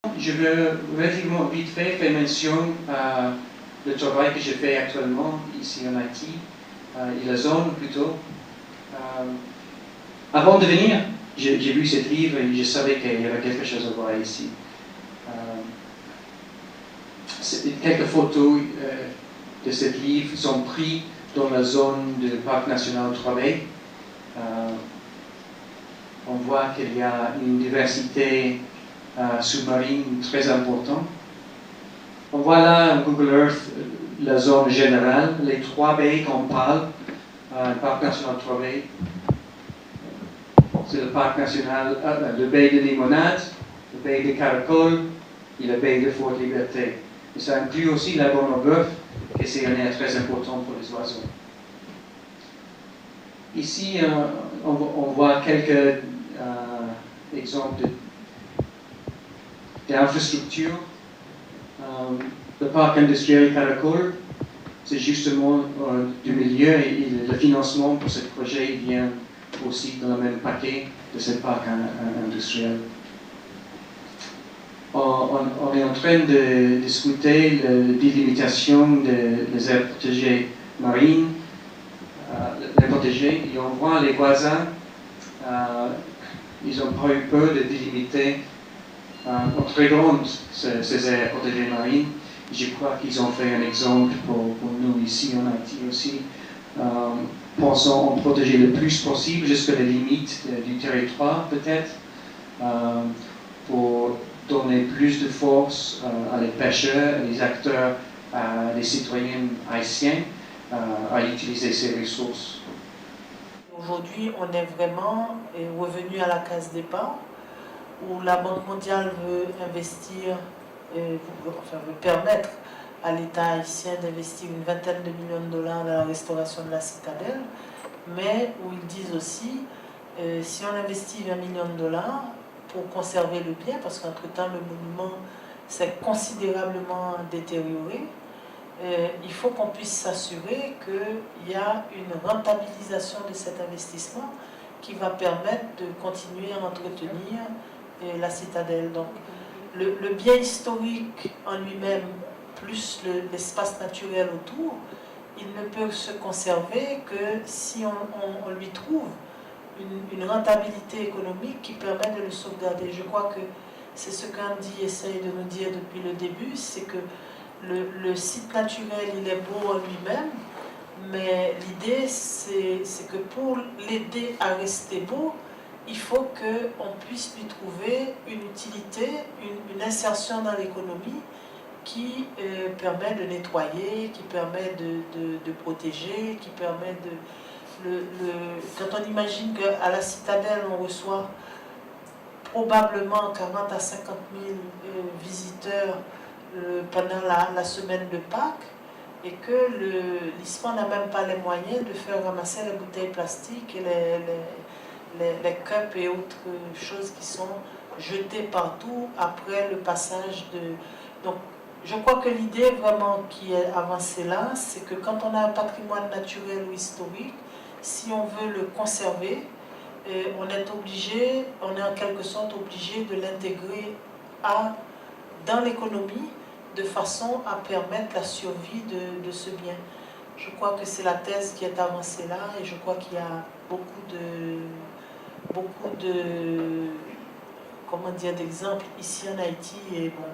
Je veux relativement vite fait faire mention à le travail que je fais actuellement ici en Haïti, et la zone plutôt. Avant de venir, j'ai lu ce livre et je savais qu'il y avait quelque chose à voir ici. Quelques photos de ce livre sont prises dans la zone du Parc national Trois-Baies. On voit qu'il y a une diversité sous-marine très importante. On voit là en Google Earth la zone générale, les trois baies qu'on parle, le Parc national Trois-Baies. C'est le Parc national, le baie de Limonade, le baie de Caracol et le baie de Fort Liberté. Et ça inclut aussi la Bonne au Bœuf, qui est une aire très importante pour les oiseaux. Ici, on voit quelques exemples d'infrastructures. Le parc industriel Caracol, c'est justement du milieu et le financement pour ce projet vient aussi dans le même paquet de ce parc industriel. On est en train de discuter la délimitation des aires protégées marines, les protégées, et on voit les voisins, ils n'ont pas eu peur de délimiter en très grande ces aires protégées marines. Je crois qu'ils ont fait un exemple pour nous ici en Haïti aussi. Pensons en protéger le plus possible jusqu'à la limite du territoire peut-être, pour donner plus de force à les pêcheurs, les acteurs, les citoyens haïtiens à utiliser ces ressources. Aujourd'hui, on est vraiment revenu à la case départ, où la Banque mondiale veut investir, veut permettre à l'État haïtien d'investir une vingtaine de millions de dollars dans la restauration de la citadelle, mais où ils disent aussi, si on investit 20 millions de dollars pour conserver le bien, parce qu'entre-temps le monument s'est considérablement détérioré, il faut qu'on puisse s'assurer qu'il y a une rentabilisation de cet investissement qui va permettre de continuer à entretenir la citadelle. Donc, le bien historique en lui-même, plus l'espace naturel autour, il ne peut se conserver que si on lui trouve une rentabilité économique qui permet de le sauvegarder. Je crois que c'est ce qu'Andy essaye de nous dire depuis le début, c'est que le site naturel, il est beau en lui-même, mais l'idée, c'est que pour l'aider à rester beau, il faut qu'on puisse lui trouver une utilité, une insertion dans l'économie qui permet de nettoyer, qui permet de protéger, qui permet de... Quand on imagine qu'à la citadelle, on reçoit probablement 40 à 50 000 visiteurs pendant la semaine de Pâques, et que l'ISPAN n'a même pas les moyens de faire ramasser les bouteilles plastiques et les cups et autres choses qui sont jetées partout après le passage de... Donc, je crois que l'idée vraiment qui est avancée là, c'est que quand on a un patrimoine naturel ou historique, si on veut le conserver, on est en quelque sorte obligé de l'intégrer dans l'économie de façon à permettre la survie de ce bien. Je crois que c'est la thèse qui est avancée là, et je crois qu'il y a beaucoup de comment dire, d'exemples ici en Haïti, et bon,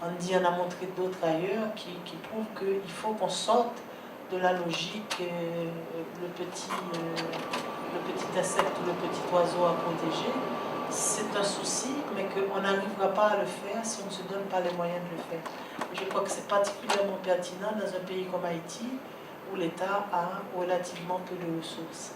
Andy en a montré d'autres ailleurs qui prouvent qu'il faut qu'on sorte de la logique le petit insecte ou le petit oiseau à protéger. C'est un souci, mais qu'on n'arrivera pas à le faire si on ne se donne pas les moyens de le faire. Et je crois que c'est particulièrement pertinent dans un pays comme Haïti, où l'État a relativement peu de ressources.